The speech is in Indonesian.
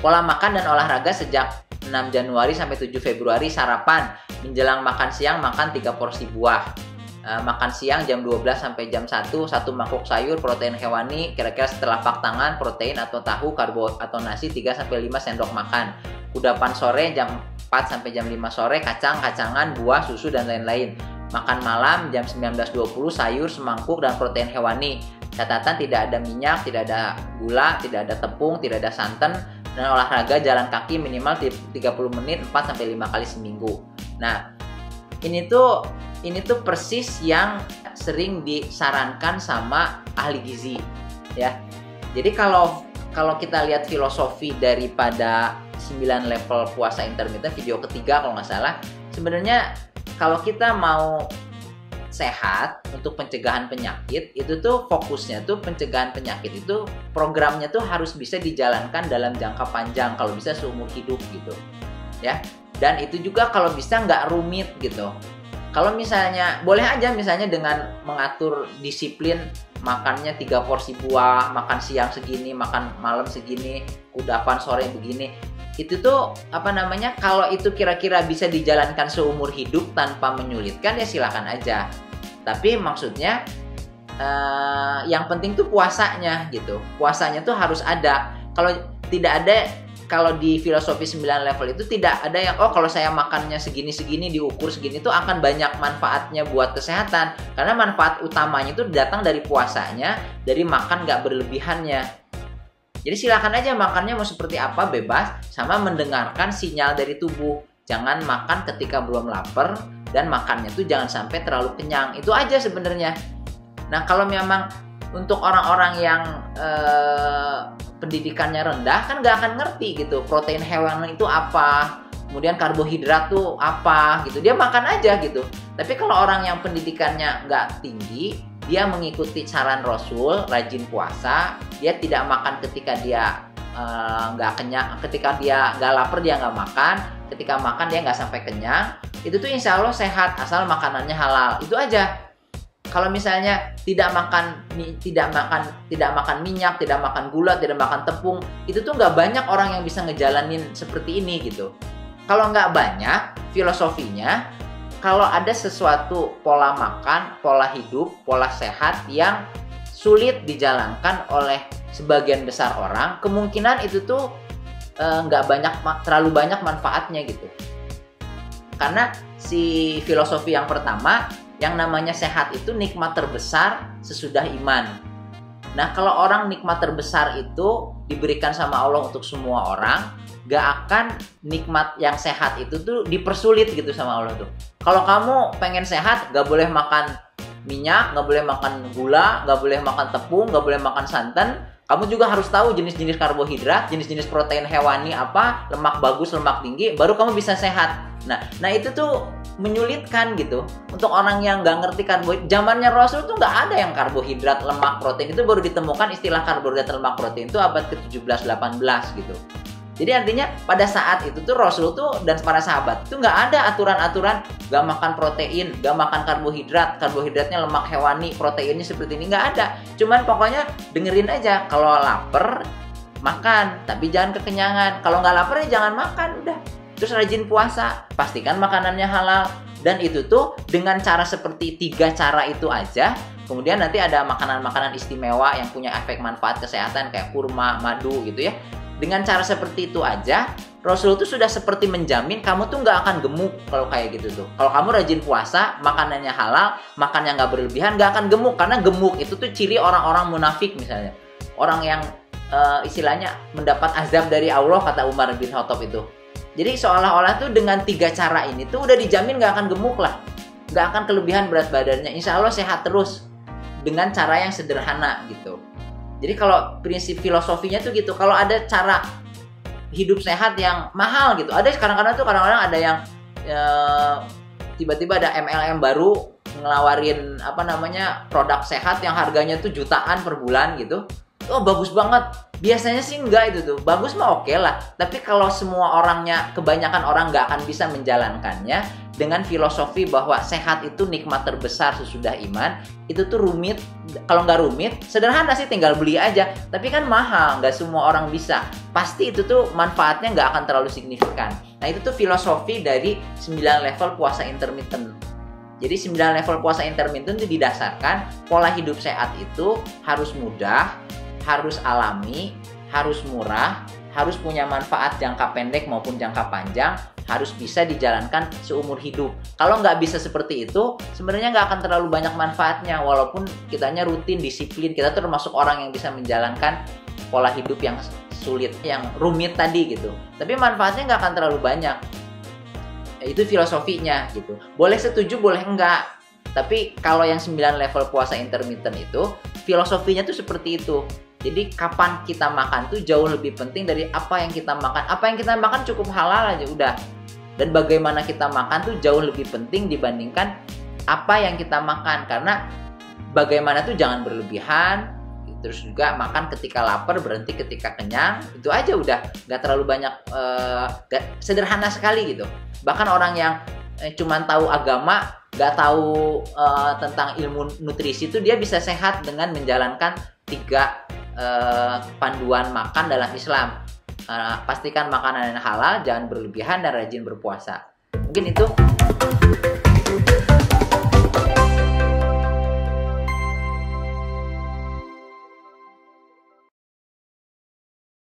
Pola makan dan olahraga sejak 6 Januari sampai 7 Februari. Sarapan, menjelang makan siang makan 3 porsi buah. Makan siang jam 12 sampai jam 1, 1 mangkuk sayur, protein hewani, kira-kira setelapak tangan, protein atau tahu, karbo atau nasi 3 sampai 5 sendok makan. Kudapan sore jam 4 sampai jam 5 sore, kacang-kacangan, buah, susu, dan lain-lain. Makan malam jam 19.20, sayur semangkuk dan protein hewani. Catatan tidak ada minyak, tidak ada gula, tidak ada tepung, tidak ada santan, dan olahraga jalan kaki minimal 30 menit 4 sampai 5 kali seminggu. Nah, ini tuh persis yang sering disarankan sama ahli gizi, ya. Jadi kalau kita lihat filosofi daripada 9 level puasa intermittent, video ketiga kalau nggak salah, sebenarnya kalau kita mau sehat untuk pencegahan penyakit, itu tuh fokusnya tuh pencegahan penyakit itu programnya tuh harus bisa dijalankan dalam jangka panjang, kalau bisa seumur hidup gitu, ya. Dan itu juga kalau bisa nggak rumit gitu. Kalau misalnya boleh aja misalnya dengan mengatur disiplin makannya 3 porsi buah, makan siang segini, makan malam segini, kudapan sore begini. Itu tuh kalau itu kira-kira bisa dijalankan seumur hidup tanpa menyulitkan, ya silakan aja. Tapi maksudnya yang penting tuh puasanya gitu. Puasanya tuh harus ada. Kalau tidak ada, kalau di filosofi 9 level itu tidak ada yang kalau saya makannya segini-segini diukur segini tuh akan banyak manfaatnya buat kesehatan. Karena manfaat utamanya itu datang dari puasanya, dari makan gak berlebihannya. Jadi silakan aja makannya mau seperti apa, bebas, sama mendengarkan sinyal dari tubuh. Jangan makan ketika belum lapar, dan makannya tuh jangan sampai terlalu kenyang. Itu aja sebenarnya. Nah, kalau memang untuk orang-orang yang pendidikannya rendah kan nggak akan ngerti gitu protein hewani itu apa, kemudian karbohidrat tuh apa gitu, dia makan aja gitu. Tapi kalau orang yang pendidikannya nggak tinggi, dia mengikuti saran Rasul, rajin puasa, dia tidak makan ketika dia nggak kenyang, ketika dia nggak lapar dia nggak makan, ketika makan dia nggak sampai kenyang, itu tuh insya Allah sehat asal makanannya halal. Itu aja. Kalau misalnya tidak makan minyak, tidak makan gula, tidak makan tepung, itu tuh nggak banyak orang yang bisa ngejalanin seperti ini gitu. Kalau nggak banyak, filosofinya kalau ada sesuatu pola makan, pola hidup, pola sehat yang sulit dijalankan oleh sebagian besar orang, kemungkinan itu tuh nggak terlalu banyak manfaatnya gitu. Karena si filosofi yang pertama, yang namanya sehat itu nikmat terbesar sesudah iman. Nah, kalau orang nikmat terbesar itu diberikan sama Allah untuk semua orang, gak akan nikmat yang sehat itu tuh dipersulit gitu sama Allah tuh. Kalau kamu pengen sehat, gak boleh makan minyak, gak boleh makan gula, gak boleh makan tepung, gak boleh makan santan. Kamu juga harus tahu jenis-jenis karbohidrat, jenis-jenis protein hewani apa, lemak bagus, lemak tinggi, baru kamu bisa sehat. Nah itu tuh menyulitkan gitu untuk orang yang nggak ngerti karbohidrat. Zamannya Rasul tuh nggak ada yang karbohidrat, lemak, protein. Itu baru ditemukan istilah karbohidrat, lemak, protein itu abad ke-17-18 gitu. Jadi artinya pada saat itu tuh Rasul tuh dan para sahabat tuh nggak ada aturan-aturan nggak makan protein, nggak makan karbohidrat, karbohidratnya lemak hewani, proteinnya seperti ini, nggak ada. Cuman pokoknya dengerin aja, kalau lapar makan, tapi jangan kekenyangan. Kalau nggak lapar ya jangan makan, udah. Terus rajin puasa, pastikan makanannya halal. Dan itu tuh dengan cara seperti 3 cara itu aja. Kemudian nanti ada makanan-makanan istimewa yang punya efek manfaat kesehatan kayak kurma, madu gitu ya. Dengan cara seperti itu aja, Rasul tuh sudah seperti menjamin kamu tuh nggak akan gemuk kalau kayak gitu tuh. Kalau kamu rajin puasa, makanannya halal, makannya nggak berlebihan, nggak akan gemuk. Karena gemuk itu tuh ciri orang-orang munafik misalnya. Orang yang istilahnya mendapat azab dari Allah, kata Umar bin Khattab itu. Jadi seolah-olah tuh dengan 3 cara ini tuh udah dijamin nggak akan gemuk lah. Nggak akan kelebihan berat badannya. Insya Allah sehat terus dengan cara yang sederhana gitu. Jadi kalau prinsip filosofinya tuh gitu. Kalau ada cara hidup sehat yang mahal gitu. Ada kadang-kadang ada yang tiba-tiba ada MLM baru ngelawarin produk sehat yang harganya tuh jutaan per bulan gitu. Oh bagus banget. Biasanya sih enggak itu tuh. Bagus mah oke lah. Tapi kalau semua orangnya, kebanyakan orang nggak akan bisa menjalankannya, dengan filosofi bahwa sehat itu nikmat terbesar sesudah iman, itu tuh rumit. Kalau nggak rumit, sederhana sih, tinggal beli aja. Tapi kan mahal, nggak semua orang bisa. Pasti itu tuh manfaatnya nggak akan terlalu signifikan. Nah itu tuh filosofi dari 9 level puasa intermittent. Jadi 9 level puasa intermittent itu didasarkan pola hidup sehat itu harus mudah, harus alami, harus murah, harus punya manfaat jangka pendek maupun jangka panjang, harus bisa dijalankan seumur hidup. Kalau nggak bisa seperti itu, sebenarnya nggak akan terlalu banyak manfaatnya. Walaupun kitanya rutin, disiplin, kita tuh termasuk orang yang bisa menjalankan pola hidup yang sulit, yang rumit tadi gitu. Tapi manfaatnya nggak akan terlalu banyak. Itu filosofinya gitu. Boleh setuju, boleh enggak. Tapi kalau yang 9 level puasa intermittent itu, filosofinya tuh seperti itu. Jadi kapan kita makan tuh jauh lebih penting dari apa yang kita makan. Apa yang kita makan cukup halal aja udah. Dan bagaimana kita makan tuh jauh lebih penting dibandingkan apa yang kita makan. Karena bagaimana tuh jangan berlebihan. Terus juga makan ketika lapar, berhenti ketika kenyang. Itu aja udah, nggak terlalu banyak, sederhana sekali gitu. Bahkan orang yang cuman tahu agama, nggak tahu tentang ilmu nutrisi itu, dia bisa sehat dengan menjalankan 3 panduan makan dalam Islam. Pastikan makanan yang halal, jangan berlebihan, dan rajin berpuasa. Mungkin itu.